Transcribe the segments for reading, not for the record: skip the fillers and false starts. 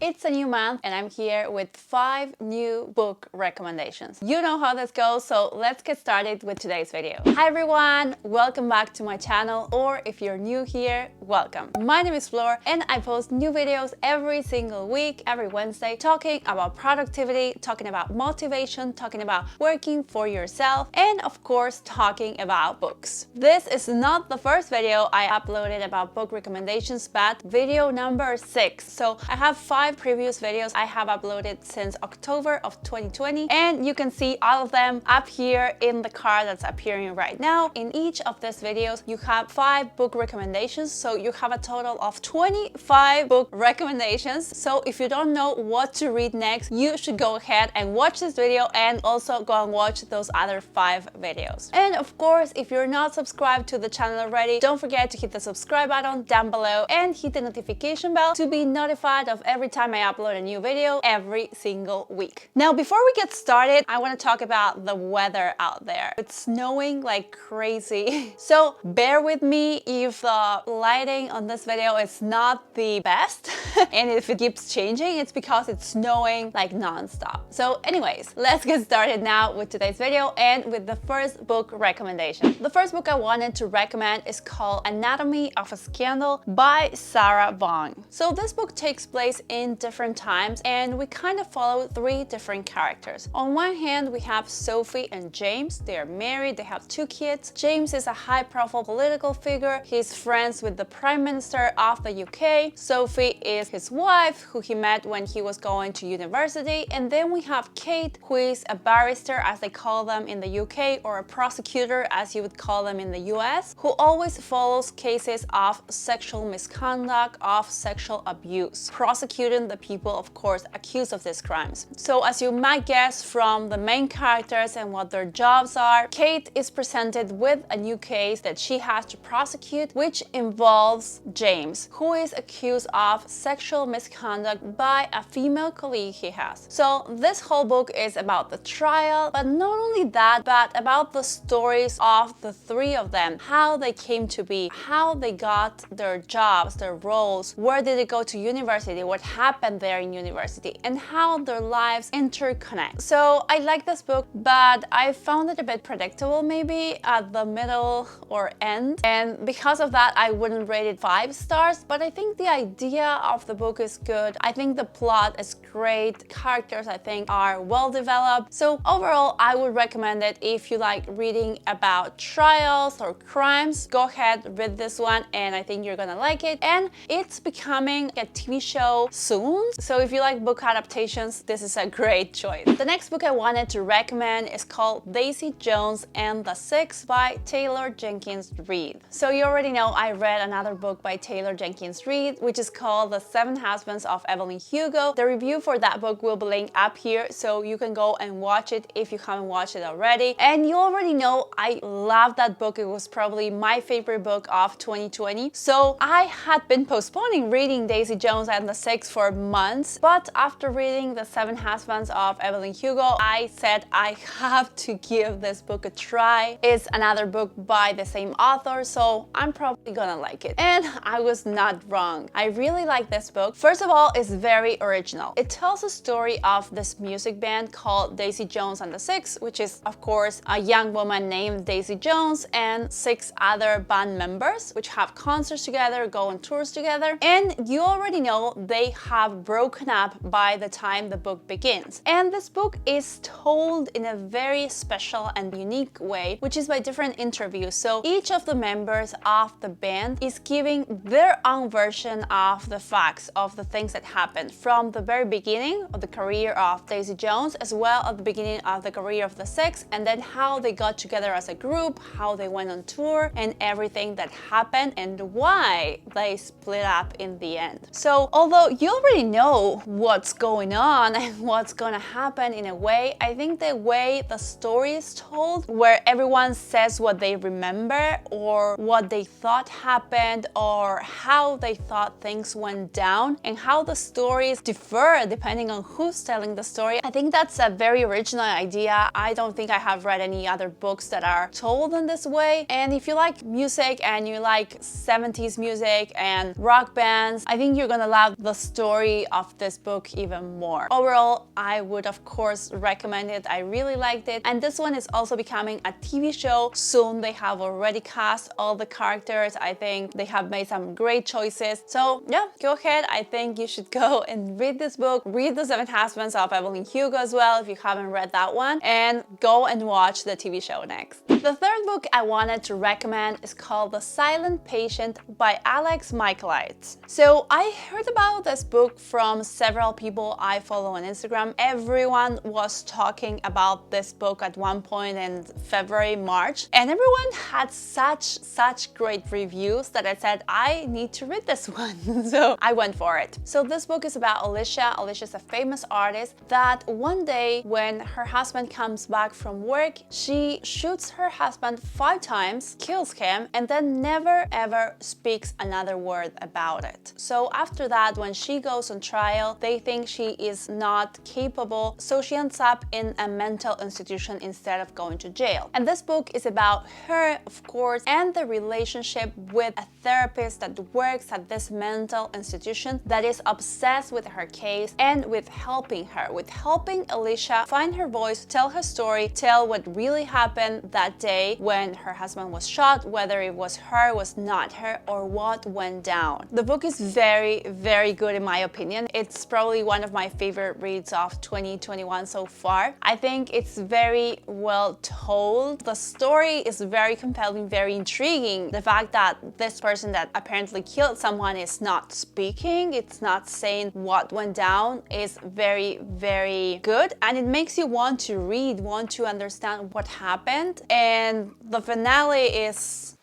It's a new month and I'm here with 5 new book recommendations. You know how this goes, so let's get started with today's video. Hi everyone, welcome back to my channel, or if you're new here, welcome. My name is Flor and I post new videos every single week, every Wednesday, talking about productivity, talking about motivation, talking about working for yourself, and of course, talking about books. This is not the first video I uploaded about book recommendations, but video number 6. So I have 5 previous videos I have uploaded since October of 2020, and you can see all of them up here in the card that's appearing right now. In each of these videos, you have 5 book recommendations, so you have a total of 25 book recommendations. So if you don't know what to read next, you should go ahead and watch this video and also go and watch those other 5 videos. And of course, if you're not subscribed to the channel already, don't forget to hit the subscribe button down below and hit the notification bell to be notified of every time I upload a new video every single week. Now, before we get started, I want to talk about the weather out there. It's snowing like crazy. So bear with me if the lighting on this video is not the best. And if it keeps changing, it's because it's snowing like non-stop. So anyways, let's get started now with today's video and with the first book recommendation. The first book I wanted to recommend is called Anatomy of a Scandal by Sarah Vaughan. So this book takes place in different times and we kind of follow 3 different characters. On one hand, we have Sophie and James. They are married, they have 2 kids. James is a high-profile political figure. He's friends with the Prime Minister of the UK. Sophie is his wife, who he met when he was going to university. And then we have Kate, who is a barrister, as they call them in the UK, or a prosecutor, as you would call them in the US, who always follows cases of sexual misconduct, of sexual abuse, prosecuting the people, of course, accused of these crimes. So as you might guess from the main characters and what their jobs are, Kate is presented with a new case that she has to prosecute, which involves James, who is accused of sexual misconduct by a female colleague he has. So this whole book is about the trial, but not only that, but about the stories of the 3 of them, how they came to be, how they got their jobs, their roles, where did they go to university, what happened there in university, and how their lives interconnect. So I like this book, but I found it a bit predictable maybe at the middle or end, and because of that I wouldn't rate it 5 stars, but I think the idea of the book is good. I think the plot is great, characters I think are well developed. So overall I would recommend it if you like reading about trials or crimes. Go ahead, read this one, and I think you're gonna like it. And it's becoming a TV show soon, so if you like book adaptations, this is a great choice. The next book I wanted to recommend is called Daisy Jones and the Six by Taylor Jenkins Reid. So you already know I read another book by Taylor Jenkins Reid, which is called The 7 Husbands of Evelyn Hugo. The review for that book will be linked up here, so you can go and watch it if you haven't watched it already. And you already know I love that book. It was probably my favorite book of 2020. So I had been postponing reading Daisy Jones and the Six for months, but after reading The 7 Husbands of Evelyn Hugo, I said I have to give this book a try. It's another book by the same author, so I'm probably gonna like it. And I was not wrong. I really like this book. First of all, it's very original. It tells a story of this music band called Daisy Jones and the Six, which is of course a young woman named Daisy Jones and 6 other band members, which have concerts together, go on tours together. And you already know they have broken up by the time the book begins. And this book is told in a very special and unique way, which is by different interviews. So each of the members of the band is giving their own version of the facts of the things that happened from the very beginning of the career of Daisy Jones, as well at the beginning of the career of the Six, and then how they got together as a group, how they went on tour, and everything that happened and why they split up in the end. So although you already know what's going on and what's gonna happen in a way, I think the way the story is told, where everyone says what they remember or what they thought happened or how they thought things went down and how the stories differ depending on who's telling the story. I think that's a very original idea. I don't think I have read any other books that are told in this way. And if you like music and you like 70s music and rock bands, I think you're gonna love the story of this book even more. Overall, I would of course recommend it. I really liked it. And this one is also becoming a TV show soon. They have already cast all the characters. I think they have made some great choices. So yeah, go ahead. I think you should go and read this book. Read The Seven Husbands of Evelyn Hugo as well if you haven't read that one, and go and watch the TV show next. The third book I wanted to recommend is called The Silent Patient by Alex Michaelides. So I heard about this book from several people I follow on Instagram. Everyone was talking about this book at one point in February, March, and everyone had such great reviews that I said, I need to read this one. So I went for it. So this book is about Alicia. Alicia's a famous artist that one day when her husband comes back from work, she shoots her husband 5 times, kills him, and then never ever speaks another word about it. So after that, when she goes on trial, they think she is not capable, so she ends up in a mental institution instead of going to jail. And this book is about her, of course, and the relationship with a therapist that works at this mental institution that is obsessed with her case and with helping her, with helping Alicia find her voice, tell her story, tell what really happened that day when her husband was shot, whether it was her, was not her, or what went down. The book is very good in my opinion. It's probably one of my favorite reads of 2021 so far. I think it's very well told. The story is very compelling, very intriguing. The fact that this person that apparently killed someone is not speaking, it's not saying what went down, is very good, and it makes you want to read, want to understand what happened. And the finale is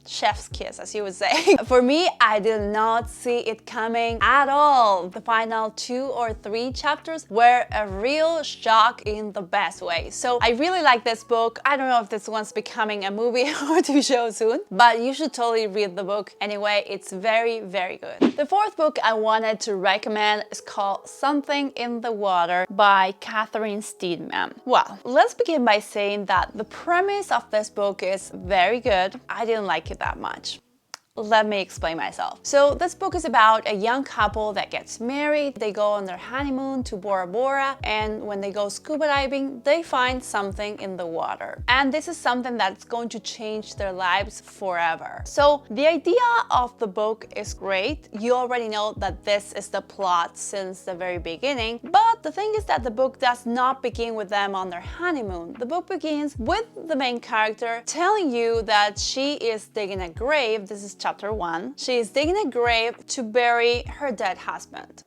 chef's kiss, as you would say. For me, I did not see it coming at all. The final 2 or 3 chapters were a real shock in the best way. So I really like this book. I don't know if this one's becoming a movie or TV show soon, but you should totally read the book. Anyway, it's very good. The fourth book I wanted to recommend is called Something in the Water by Catherine Steedman. Well, let's begin by saying that the premise of this book is very good. I didn't like it that much. Let me explain myself. So this book is about a young couple that gets married. They go on their honeymoon to Bora Bora, and when they go scuba diving, they find something in the water. And this is something that's going to change their lives forever. So the idea of the book is great. You already know that this is the plot since the very beginning, but the thing is that the book does not begin with them on their honeymoon. The book begins with the main character telling you that she is digging a grave. This is chapter 1. She is digging a grave to bury her dead husband.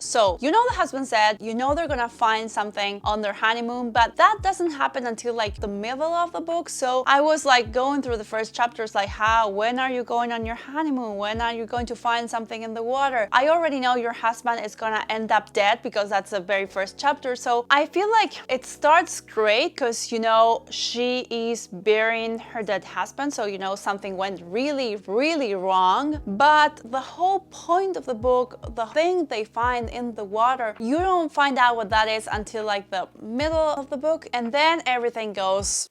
So, you know the husband said, you know they're gonna find something on their honeymoon, but that doesn't happen until like the middle of the book. So I was like going through the first chapters like, when are you going on your honeymoon? When are you going to find something in the water? I already know your husband is gonna end up dead because that's the very first chapter. So I feel like it starts great because, you know, she is burying her dead husband. So, you know, something went really wrong. But the whole point of the book, the thing they find in the water, you don't find out what that is until like the middle of the book, and then everything goes,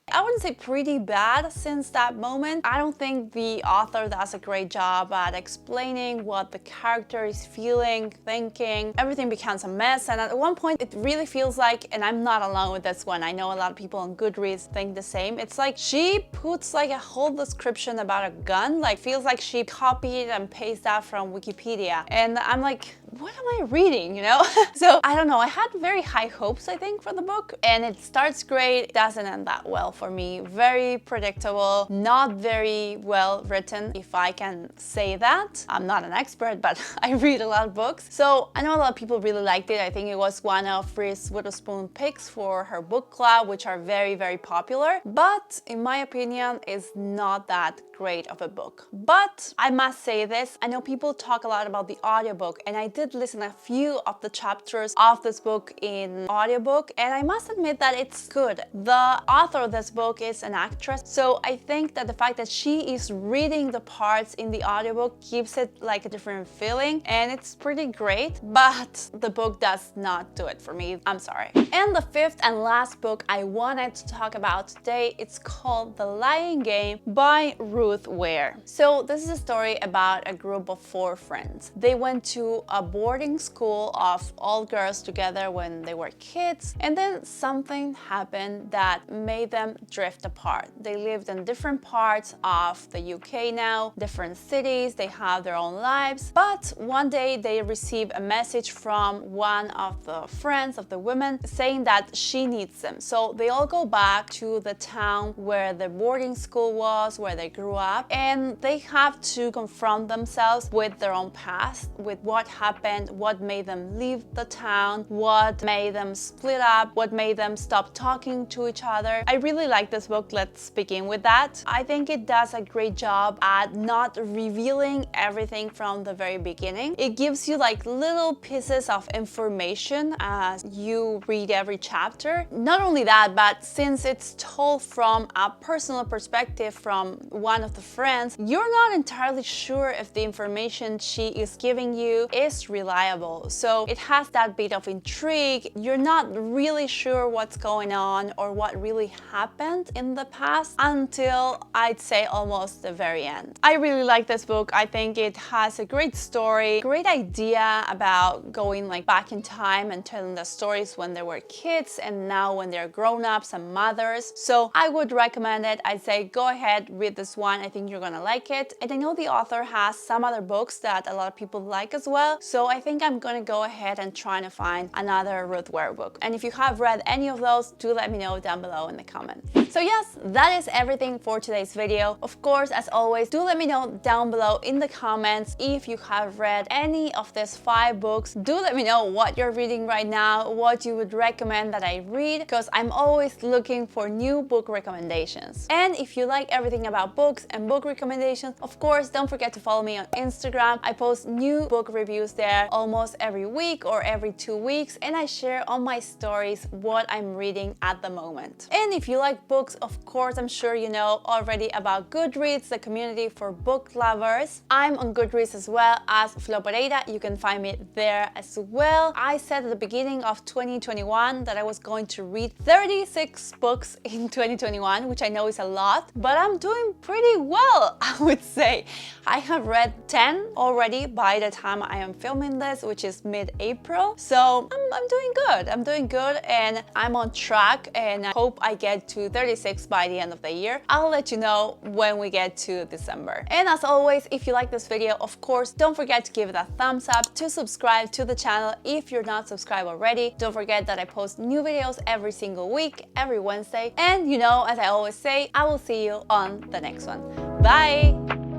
I wouldn't say pretty bad since that moment. I don't think the author does a great job at explaining what the character is feeling, thinking. Everything becomes a mess, and at one point it really feels like, and I'm not alone with this one, I know a lot of people on Goodreads think the same, it's like she puts like a whole description about a gun, like feels like she copied and pasted that from Wikipedia, and I'm like, what am I reading, you know? So I don't know, I had very high hopes, I think, for the book, and it starts great, doesn't end that well for me. Very predictable, not very well written, if I can say that. I'm not an expert, but I read a lot of books. So I know a lot of people really liked it. I think it was one of Reese Witherspoon picks for her book club, which are very popular. But in my opinion, it's not that great of a book. But I must say this, I know people talk a lot about the audiobook, and I did did listen a few of the chapters of this book in audiobook, and I must admit that it's good. The author of this book is an actress, so I think that the fact that she is reading the parts in the audiobook gives it like a different feeling, and it's pretty great, but the book does not do it for me. I'm sorry. And the fifth and last book I wanted to talk about today, it's called The Lying Game by Ruth Ware. So this is a story about a group of 4 friends. They went to a boarding school of all girls together when they were kids, and then something happened that made them drift apart. They lived in different parts of the UK now, different cities, they have their own lives, but one day they receive a message from one of the friends of the women saying that she needs them. So they all go back to the town where the boarding school was, where they grew up, and they have to confront themselves with their own past, with what happened, what made them leave the town, what made them split up, what made them stop talking to each other. I really like this book. Let's begin with that. I think it does a great job at not revealing everything from the very beginning. It gives you like little pieces of information as you read every chapter. Not only that, but since it's told from a personal perspective from one of the friends, you're not entirely sure if the information she is giving you is reliable. So it has that bit of intrigue. You're not really sure what's going on or what really happened in the past until I'd say almost the very end. I really like this book. I think it has a great story, great idea about going like back in time and telling the stories when they were kids and now when they're grown-ups and mothers. So I would recommend it. I'd say go ahead, read this one. I think you're gonna like it. And I know the author has some other books that a lot of people like as well. So I think I'm gonna go ahead and try to find another Ruth Ware book. And if you have read any of those, do let me know down below in the comments. So yes, that is everything for today's video. Of course, as always, do let me know down below in the comments if you have read any of these 5 books. Do let me know what you're reading right now, what you would recommend that I read, because I'm always looking for new book recommendations. And if you like everything about books and book recommendations, of course, don't forget to follow me on Instagram. I post new book reviews there almost every week or every 2 weeks, and I share on my stories what I'm reading at the moment. And if you like books, of course, I'm sure you know already about Goodreads, the community for book lovers. I'm on Goodreads as well as Pereira. You can find me there as well. I said at the beginning of 2021 that I was going to read 36 books in 2021, which I know is a lot, but I'm doing pretty well, I would say. I have read 10 already by the time I am filming this, which is mid-April. So I'm doing good. I'm doing good and I'm on track, and I hope I get to 36 by the end of the year. I'll let you know when we get to December. And as always, if you like this video, of course, don't forget to give it a thumbs up, to subscribe to the channel if you're not subscribed already. Don't forget that I post new videos every single week, every Wednesday. And you know, as I always say, I will see you on the next one. Bye!